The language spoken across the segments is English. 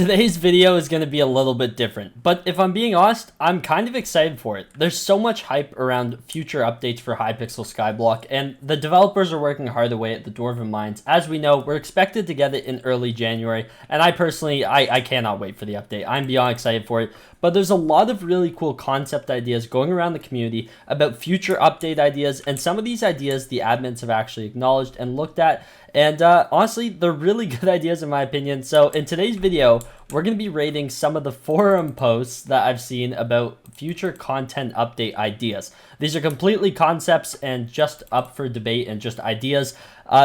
Today's video is going to be a little bit different, but if I'm being honest, I'm kind of excited for it. There's so much hype around future updates for Hypixel Skyblock, and the developers are working hard away at the Dwarven Mines. As we know, we're expected to get it in early January, and I personally, I cannot wait for the update. I'm beyond excited for it, but there's a lot of really cool concept ideas going around the community about future update ideas, and some of these ideas the admins have actually acknowledged and looked at, and honestly, they're really good ideas in my opinion. So in today's video, we're going to be rating some of the forum posts that I've seen about future content update ideas. These are completely concepts and just up for debate and just ideas.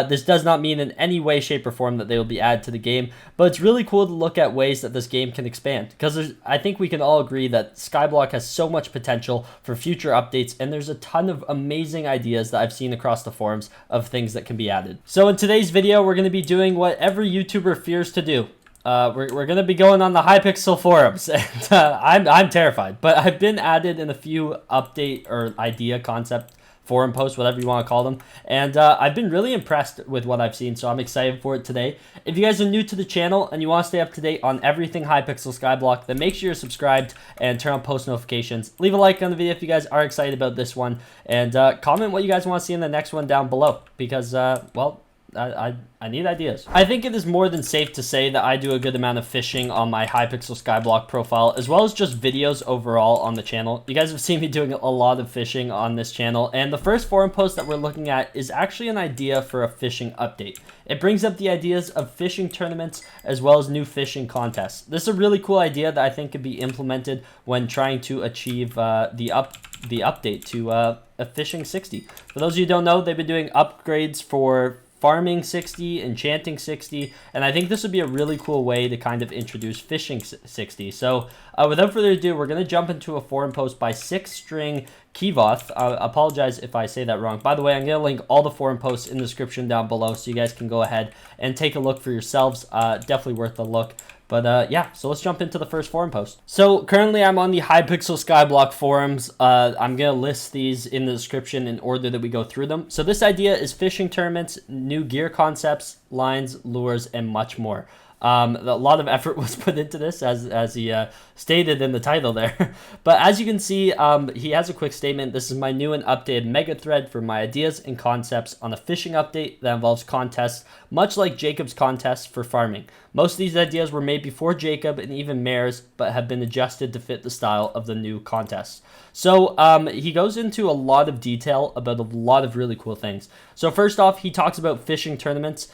This does not mean in any way, shape, or form that they will be added to the game, but it's really cool to look at ways that this game can expand, because I think we can all agree that Skyblock has so much potential for future updates, and there's a ton of amazing ideas that I've seen across the forums of things that can be added. So in today's video, we're going to be doing what every YouTuber fears to do. We're going to be going on the Hypixel forums, and I'm terrified, but I've been added in a few update or idea concept forum posts, whatever you want to call them, and I've been really impressed with what I've seen, so I'm excited for it today. If you guys are new to the channel and you want to stay up to date on everything Hypixel Skyblock, then make sure you're subscribed and turn on post notifications. Leave a like on the video if you guys are excited about this one, and comment what you guys want to see in the next one down below, because, well, I need ideas. I think it is more than safe to say that I do a good amount of fishing on my Hypixel Skyblock profile, as well as just videos overall on the channel. You guys have seen me doing a lot of fishing on this channel, and the first forum post that we're looking at is actually an idea for a fishing update. It brings up the ideas of fishing tournaments as well as new fishing contests. This is a really cool idea that I think could be implemented when trying to achieve the update to a fishing 60. For those of you who don't know, they've been doing upgrades for farming 60, enchanting 60, and I think this would be a really cool way to kind of introduce fishing 60. So without further ado, we're going to jump into a forum post by 6string Kivoth. I apologize if I say that wrong. By the way, I'm going to link all the forum posts in the description down below, so you guys can go ahead and take a look for yourselves. Definitely worth a look. But yeah, so let's jump into the first forum post. So currently I'm on the Hypixel Skyblock forums. I'm going to list these in the description in order that we go through them. So this idea is fishing tournaments, new gear concepts, lines, lures, and much more. A lot of effort was put into this, as he stated in the title there. But as you can see, he has a quick statement. This is my new and updated mega thread for my ideas and concepts on a fishing update that involves contests, much like Jacob's contests for farming. Most of these ideas were made before Jacob and even Mare's, but have been adjusted to fit the style of the new contests. So he goes into a lot of detail about a lot of really cool things. So first off, he talks about fishing tournaments.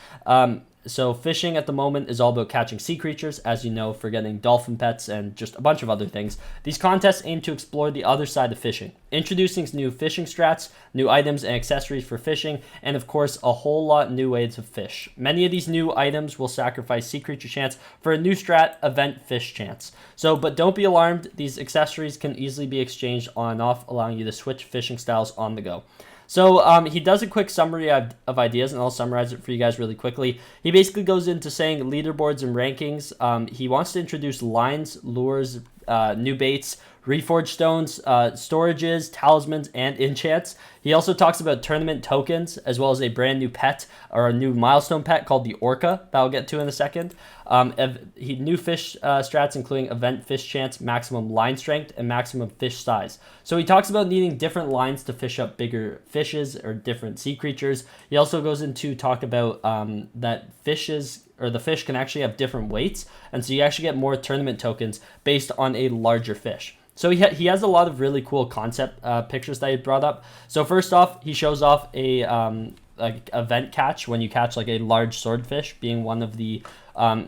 So fishing at the moment is all about catching sea creatures, as you know, for getting dolphin pets and just a bunch of other things. These contests aim to explore the other side of fishing, introducing new fishing strats, new items and accessories for fishing, and of course a whole lot new ways to fish. Many of these new items will sacrifice sea creature chance for a new strat, event fish chance. But don't be alarmed, these accessories can easily be exchanged on and off, allowing you to switch fishing styles on the go. So he does a quick summary of ideas, and I'll summarize it for you guys really quickly. He basically goes into saying leaderboards and rankings. He wants to introduce lines, lures, new baits, reforged stones, storages, talismans, and enchants. He also talks about tournament tokens, as well as a brand new pet, or a new milestone pet called the Orca, that I'll get to in a second. New fish strats, including event fish chance, maximum line strength, and maximum fish size. So he talks about needing different lines to fish up bigger fishes or different sea creatures. He also goes into talk about that the fish can actually have different weights, and so you actually get more tournament tokens based on a larger fish. So he has a lot of really cool concept pictures that he brought up. So first off, he shows off a event catch, when you catch like a large swordfish, being one of the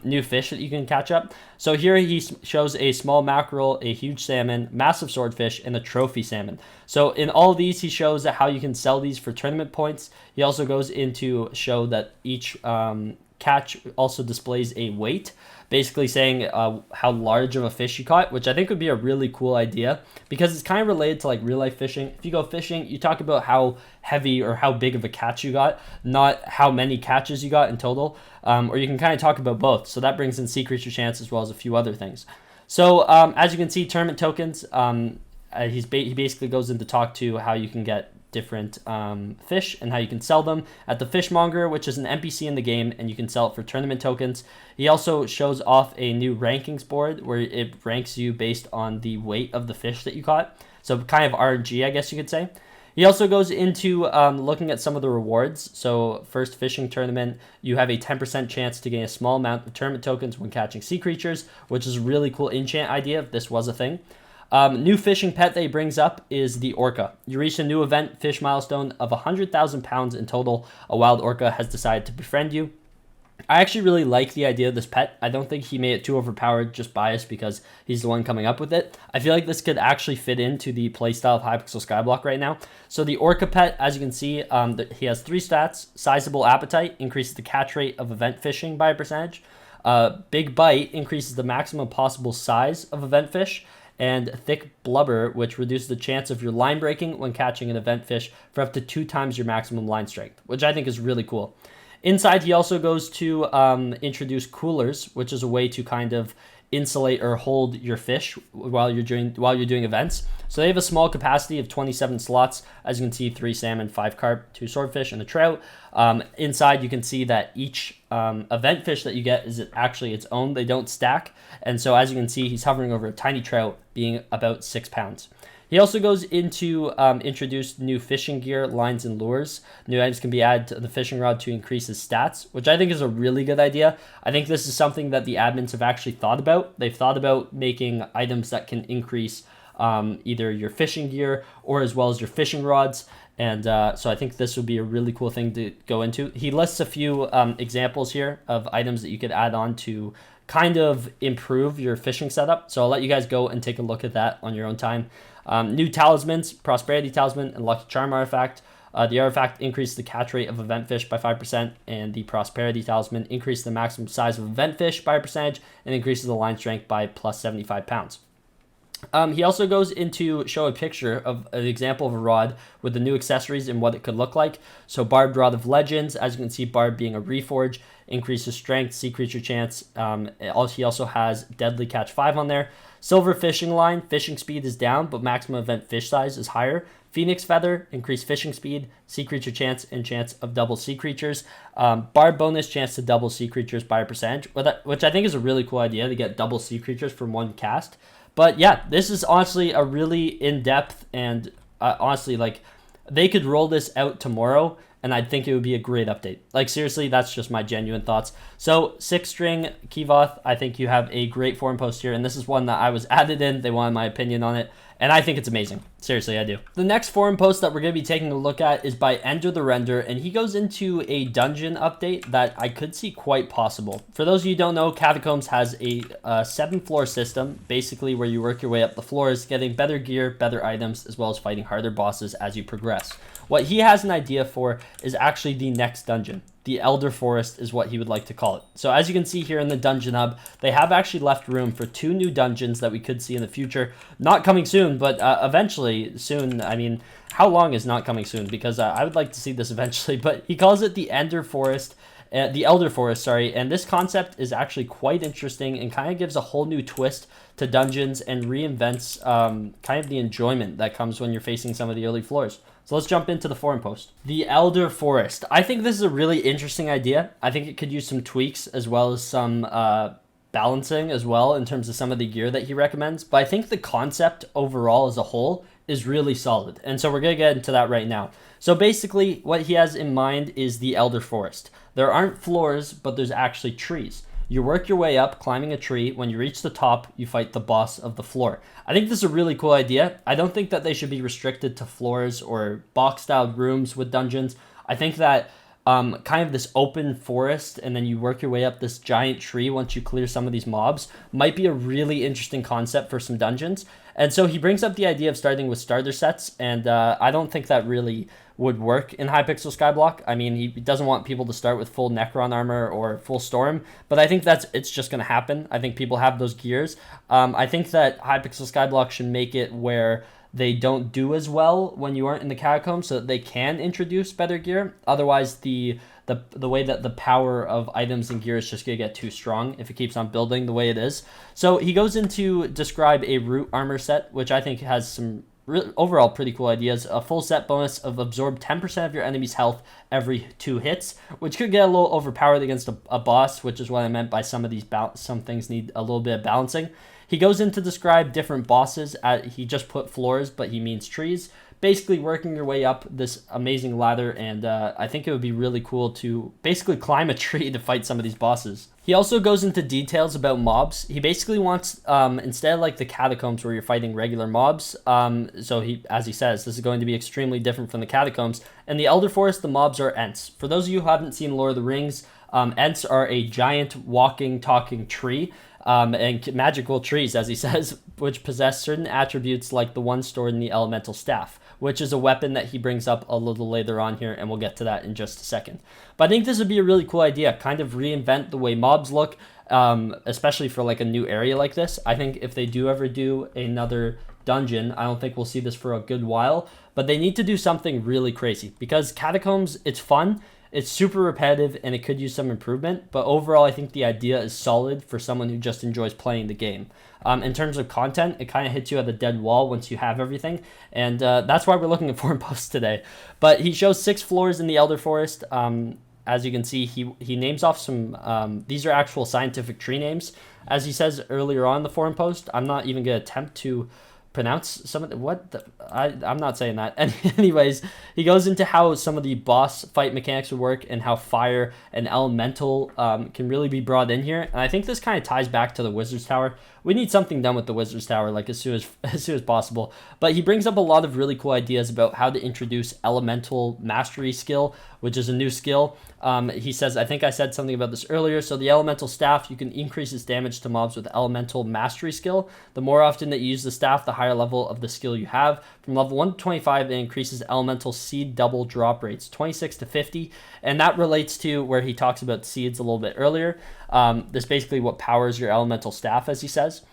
new fish that you can catch up. So here he shows a small mackerel, a huge salmon, massive swordfish, and a trophy salmon. So in all of these, he shows how you can sell these for tournament points. He also goes into show that each catch also displays a weight, basically saying how large of a fish you caught, which I think would be a really cool idea, because it's kind of related to like real life fishing. If you go fishing, you talk about how heavy or how big of a catch you got, not how many catches you got in total, or you can kind of talk about both. So that brings in sea creature chance as well as a few other things. So as you can see, tournament tokens, he basically goes into talk to how you can get different fish and how you can sell them at the fishmonger, which is an NPC in the game, and you can sell it for tournament tokens. He also shows off a new rankings board where it ranks you based on the weight of the fish that you caught. So kind of RNG, I guess you could say. He also goes into looking at some of the rewards. So first fishing tournament, you have a 10% chance to gain a small amount of tournament tokens when catching sea creatures, which is a really cool enchant idea if this was a thing. New fishing pet that he brings up is the orca. You reach a new event fish milestone of 100,000 pounds in total. A wild orca has decided to befriend you. I actually really like the idea of this pet. I don't think he made it too overpowered, just biased because he's the one coming up with it. I feel like this could actually fit into the playstyle of Hypixel Skyblock right now. So the orca pet, as you can see, he has 3 stats. Sizable appetite increases the catch rate of event fishing by a percentage. Big bite increases the maximum possible size of event fish. And thick blubber, which reduces the chance of your line breaking when catching an event fish for up to 2 times your maximum line strength, which I think is really cool. Inside, he also goes to introduce coolers, which is a way to kind of insulate or hold your fish while you're doing events. So they have a small capacity of 27 slots. As you can see, 3 salmon, 5 carp, 2 swordfish, and a trout. Inside, you can see that each event fish that you get is actually its own. They don't stack. And so as you can see, he's hovering over a tiny trout being about 6 pounds. He also goes into introduce new fishing gear, lines, and lures. New items can be added to the fishing rod to increase his stats, which I think is a really good idea. I think this is something that the admins have actually thought about. They've thought about making items that can increase either your fishing gear or as well as your fishing rods. And so I think this would be a really cool thing to go into. He lists a few examples here of items that you could add on to kind of improve your fishing setup. So I'll let you guys go and take a look at that on your own time. New talismans, Prosperity Talisman and Lucky Charm artifact. The artifact increases the catch rate of event fish by 5%, and the Prosperity Talisman increases the maximum size of event fish by a percentage and increases the line strength by plus 75 pounds. He also goes into show a picture of an example of a rod with the new accessories and what it could look like. So Barbed Rod of Legends, as you can see, Barb being a reforge, increases strength, sea creature chance. He also has Deadly Catch 5 on there. Silver Fishing Line, fishing speed is down, but maximum event fish size is higher. Phoenix Feather, increased fishing speed, sea creature chance, and chance of double sea creatures. Barb bonus, chance to double sea creatures by a percentage, which I think is a really cool idea to get double sea creatures from one cast. But yeah, this is honestly a really in-depth and honestly, like, they could roll this out tomorrow and I think it would be a great update. Like, seriously, that's just my genuine thoughts. So 6-string Kivoth, I think you have a great forum post here, and this is one that I was added in. They wanted my opinion on it, and I think it's amazing. Seriously, I do. The next forum post that we're going to be taking a look at is by Ender the Render, and he goes into a dungeon update that I could see quite possible. For those of you who don't know, Catacombs has a 7-floor system, basically where you work your way up the floors, getting better gear, better items, as well as fighting harder bosses as you progress. What he has an idea for is actually the next dungeon. The Elder Forest is what he would like to call it. So as you can see here in the Dungeon Hub, they have actually left room for 2 new dungeons that we could see in the future. Not coming soon, but eventually soon. I mean, how long is not coming soon? Because I would like to see this eventually, but he calls it the Elder Forest, sorry, and this concept is actually quite interesting and kind of gives a whole new twist to dungeons and reinvents kind of the enjoyment that comes when you're facing some of the early floors. So let's jump into the forum post. The Elder Forest. I think this is a really interesting idea. I think it could use some tweaks as well as some balancing as well in terms of some of the gear that he recommends. But I think the concept overall as a whole is really solid. And so we're going to get into that right now. So basically what he has in mind is the Elder Forest. There aren't floors, but there's actually trees. You work your way up, climbing a tree. When you reach the top, you fight the boss of the floor. I think this is a really cool idea. I don't think that they should be restricted to floors or box-style rooms with dungeons. I think that kind of this open forest and then you work your way up this giant tree once you clear some of these mobs might be a really interesting concept for some dungeons. And so he brings up the idea of starting with starter sets, and I don't think that really would work in Hypixel Skyblock. I mean, he doesn't want people to start with full Necron armor or full Storm, but I think it's just going to happen. I think people have those gears. I think that Hypixel Skyblock should make it where they don't do as well when you aren't in the Catacombs so that they can introduce better gear. Otherwise, the way that the power of items and gear is just going to get too strong if it keeps on building the way it is. So he goes into describe a root armor set, which I think has some overall pretty cool ideas. A full set bonus of absorb 10% of your enemy's health every 2 hits, which could get a little overpowered against a boss, which is what I meant by some of these some things need a little bit of balancing. He goes in to describe different bosses. He just put floors, but he means trees. Basically working your way up this amazing ladder, and I think it would be really cool to basically climb a tree to fight some of these bosses. He also goes into details about mobs. He basically wants, instead of like the catacombs where you're fighting regular mobs, so as he says, this is going to be extremely different from the catacombs. In the Elder Forest, the mobs are Ents. For those of you who haven't seen Lord of the Rings, Ents are a giant walking, talking tree. And magical trees, as he says, which possess certain attributes like the one stored in the elemental staff, which is a weapon that he brings up a little later on here, and we'll get to that in just a second. But I think this would be a really cool idea, kind of reinvent the way mobs look, especially for like a new area like this. I think if they do ever do another dungeon, I don't think we'll see this for a good while, but they need to do something really crazy, because Catacombs, it's fun. It's super repetitive, and it could use some improvement, but overall, I think the idea is solid for someone who just enjoys playing the game. In terms of content, it kind of hits you at a dead wall once you have everything, and that's why we're looking at forum posts today. But he shows 6 floors in the Elder Forest. As you can see, he names off some, these are actual scientific tree names. As he says earlier on in the forum post, I'm not even going to attempt to pronounce some of the, I'm not saying that. Anyways, he goes into how some of the boss fight mechanics would work and how fire and elemental can really be brought in here. And I think this kind of ties back to the Wizard's Tower. We need something done with the Wizard's Tower like as soon as possible. But he brings up a lot of really cool ideas about how to introduce elemental mastery skill, which is a new skill. He says, I think I said something about this earlier. So the elemental staff, you can increase its damage to mobs with elemental mastery skill. The more often that you use the staff, the higher level of the skill you have. From level 1 to 25, it increases elemental seed double drop rates, 26 to 50. And that relates to where he talks about seeds a little bit earlier. This is basically what powers your elemental staff, as he says.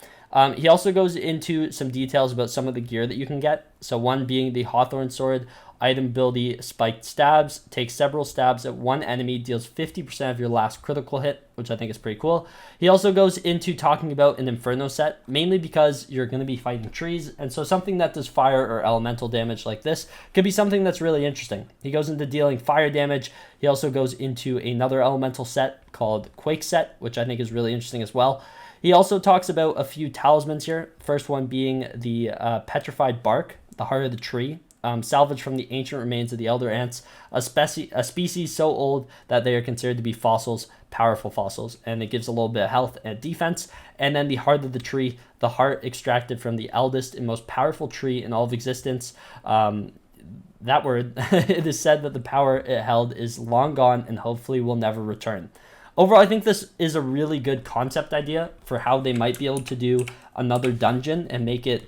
He also goes into some details about some of the gear that you can get. So one being the Hawthorn Sword, item ability spiked stabs, takes several stabs at one enemy, deals 50% of your last critical hit, which I think is pretty cool. He also goes into talking about an Inferno set, mainly because you're going to be fighting trees, and so something that does fire or elemental damage like this could be something that's really interesting. He goes into dealing fire damage. He also goes into another elemental set called Quake set, which I think is really interesting as well. He also talks about a few talismans here. First one being the Petrified Bark, the heart of the tree. Salvaged from the ancient remains of the Elder Ants, a species so old that they are considered to be fossils, powerful fossils, and it gives a little bit of health and defense. And then the heart of the tree, the heart extracted from the eldest and most powerful tree in all of existence. That word, it is said that the power it held is long gone and hopefully will never return. Overall, I think this is a really good concept idea for how they might be able to do another dungeon and make it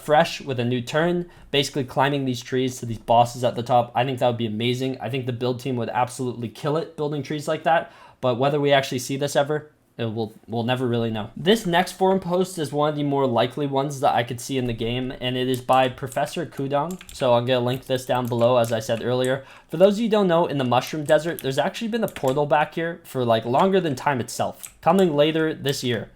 fresh with a new turn, basically climbing these trees to these bosses at the top. I think that would be amazing. I think the build team would absolutely kill it building trees like that, but whether we actually see this ever, we'll never really know. This next forum post is one of the more likely ones that I could see in the game, and it is by Professor Kudong. So I'm going to link this down below, as I said earlier. For those of you who don't know, in the Mushroom Desert, there's actually been a portal back here for like longer than time itself, coming later this year.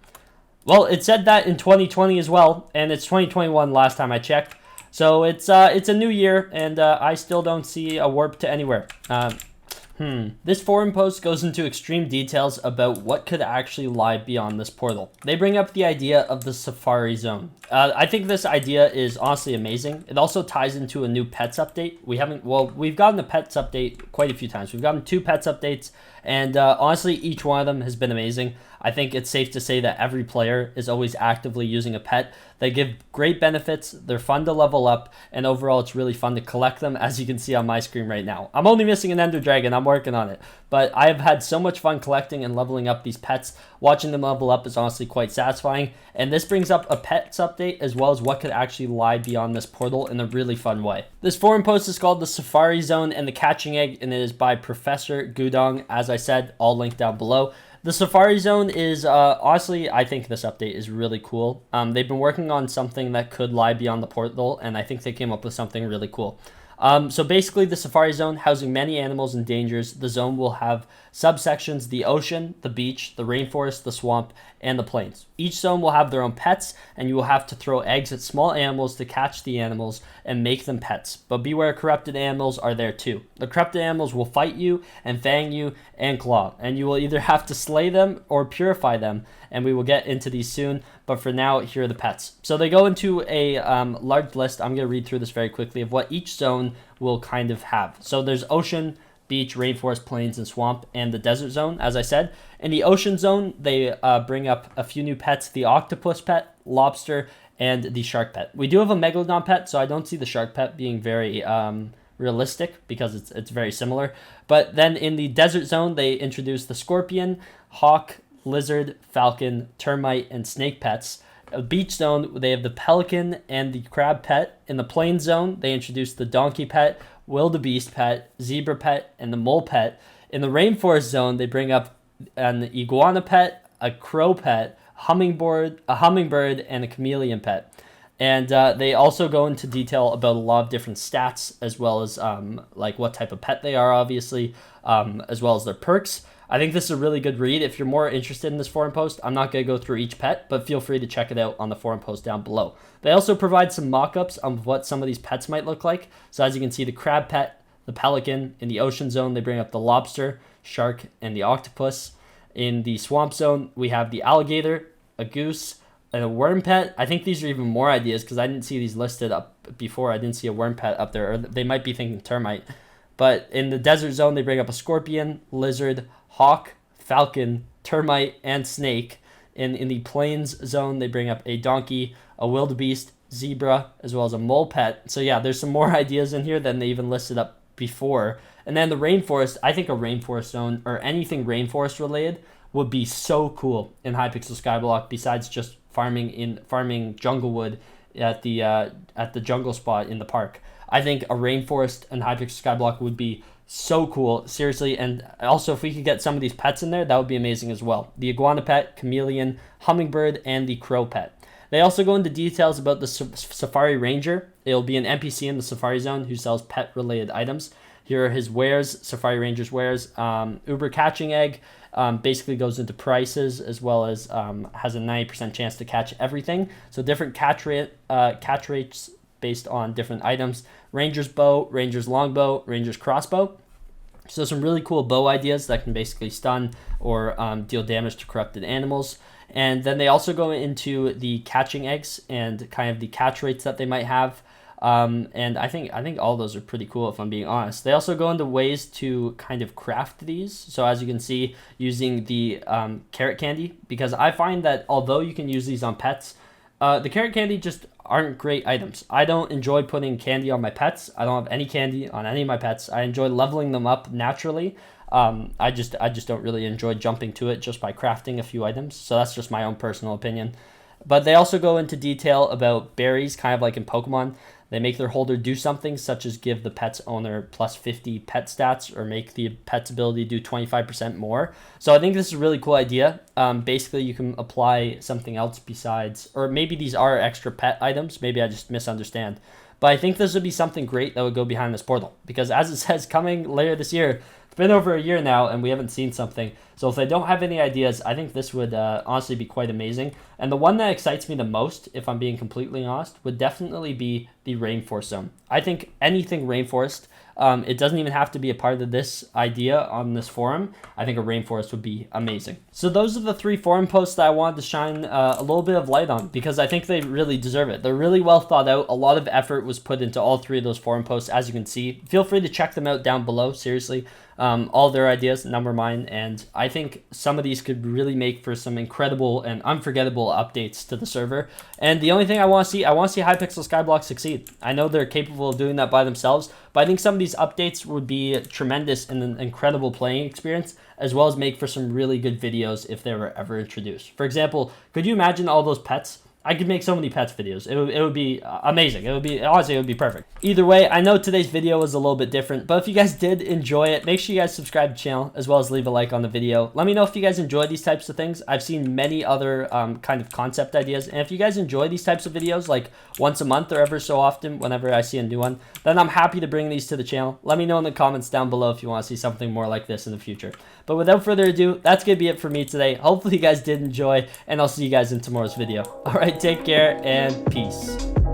Well, it said that in 2020 as well, and it's 2021 last time I checked. So it's a new year, and I still don't see a warp to anywhere. This forum post goes into extreme details about what could actually lie beyond this portal. They bring up the idea of the Safari Zone. I think this idea is honestly amazing. It also ties into a new pets update. We've gotten a pets update quite a few times. We've gotten 2 pets updates, and honestly, each one of them has been amazing. I think it's safe to say that every player is always actively using a pet. They give great benefits, they're fun to level up, and overall it's really fun to collect them, as you can see on my screen right now. I'm only missing an Ender Dragon, I'm working on it. But I have had so much fun collecting and leveling up these pets. Watching them level up is honestly quite satisfying. And this brings up a pets update, as well as what could actually lie beyond this portal in a really fun way. This forum post is called The Safari Zone and the Catching Egg, and it is by Professor Gudong. As I said, all linked down below. The Safari Zone is, honestly, I think this update is really cool. They've been working on something that could lie beyond the portal, and I think they came up with something really cool. So basically, the Safari Zone housing many animals and dangers. The zone will have subsections: the ocean, the beach, the rainforest, the swamp, and the plains. Each zone will have their own pets, and you will have to throw eggs at small animals to catch the animals and make them pets. But beware, corrupted animals are there too. The corrupted animals will fight you and fang you and claw, and you will either have to slay them or purify them, and we will get into these soon. But for now, here are the pets. So they go into a large list. I'm going to read through this very quickly of what each zone will kind of have. So there's ocean, beach, rainforest, plains, and swamp, and the desert zone, as I said. In the ocean zone, they bring up a few new pets: the octopus pet, lobster, and the shark pet. We do have a megalodon pet, so I don't see the shark pet being very realistic because it's very similar. But then in the desert zone, they introduce the scorpion, hawk, lizard, falcon, termite, and snake pets. A beach zone, they have the pelican and the crab pet. In the plain zone, they introduce the donkey pet, wildebeest pet, zebra pet, and the mole pet. In the rainforest zone, they bring up an iguana pet, a crow pet, a hummingbird, and a chameleon pet. And they also go into detail about a lot of different stats, as well as like what type of pet they are, obviously, as well as their perks. I think this is a really good read. If you're more interested in this forum post, I'm not going to go through each pet, but feel free to check it out on the forum post down below. They also provide some mock-ups of what some of these pets might look like. So as you can see, the crab pet, the pelican. In the ocean zone, they bring up the lobster, shark, and the octopus. In the swamp zone, we have the alligator, a goose, and a worm pet. I think these are even more ideas because I didn't see these listed up before. I didn't see a worm pet up there, or they might be thinking termite. But in the desert zone, they bring up a scorpion, lizard, hawk, falcon, termite, and snake. In the plains zone, they bring up a donkey, a wildebeest, zebra, as well as a mole pet. So yeah, there's some more ideas in here than they even listed up before. And then the rainforest, I think a rainforest zone or anything rainforest related would be so cool in Hypixel Skyblock, besides just farming junglewood at the jungle spot in the park. I think a rainforest and Hypixel Skyblock would be so cool, seriously. And also, if we could get some of these pets in there, that would be amazing as well. The iguana pet, chameleon, hummingbird, and the crow pet. They also go into details about the Safari Ranger. It'll be an NPC in the Safari Zone who sells pet-related items. Here are his wares, Safari Ranger's wares. Uber catching egg basically goes into prices, as well as has a 90% chance to catch everything. So different catch rates based on different items. Ranger's bow, Ranger's longbow, Ranger's crossbow. So some really cool bow ideas that can basically stun or deal damage to corrupted animals. And then they also go into the catching eggs and kind of the catch rates that they might have. And I think all those are pretty cool, if I'm being honest. They also go into ways to kind of craft these. So as you can see, using the carrot candy, because I find that although you can use these on pets, the carrot candy just aren't great items. I don't enjoy putting candy on my pets. I don't have any candy on any of my pets. I enjoy leveling them up naturally. I just don't really enjoy jumping to it just by crafting a few items. So that's just my own personal opinion. But they also go into detail about berries, kind of like in Pokemon. They make their holder do something, such as give the pet's owner plus 50 pet stats, or make the pet's ability do 25% more. So I think this is a really cool idea. Basically, you can apply something else besides, or maybe these are extra pet items. Maybe I just misunderstand. But I think this would be something great that would go behind this portal. Because as it says, coming later this year, it's been over a year now and we haven't seen something. So if they don't have any ideas, I think this would honestly be quite amazing. And the one that excites me the most, if I'm being completely honest, would definitely be the rainforest zone. I think anything rainforest, it doesn't even have to be a part of this idea on this forum. I think a rainforest would be amazing. So those are the 3 forum posts that I wanted to shine a little bit of light on, because I think they really deserve it. They're really well thought out. A lot of effort was put into all 3 of those forum posts, as you can see. Feel free to check them out down below, seriously. All their ideas, none were mine, and I think some of these could really make for some incredible and unforgettable updates to the server. And the only thing I want to see Hypixel Skyblock succeed. I know they're capable of doing that by themselves, but I think some of these updates would be tremendous and an incredible playing experience, as well as make for some really good videos if they were ever introduced. For example, could you imagine all those pets I could make so many pets videos. It would be amazing. It would be, honestly, it would be perfect. Either way, I know today's video was a little bit different, but if you guys did enjoy it, make sure you guys subscribe to the channel as well as leave a like on the video. Let me know if you guys enjoy these types of things. I've seen many other kind of concept ideas, and if you guys enjoy these types of videos like once a month or ever so often whenever I see a new one, then I'm happy to bring these to the channel. Let me know in the comments down below if you want to see something more like this in the future. But without further ado, that's going to be it for me today. Hopefully you guys did enjoy, and I'll see you guys in tomorrow's video. All right, take care and peace.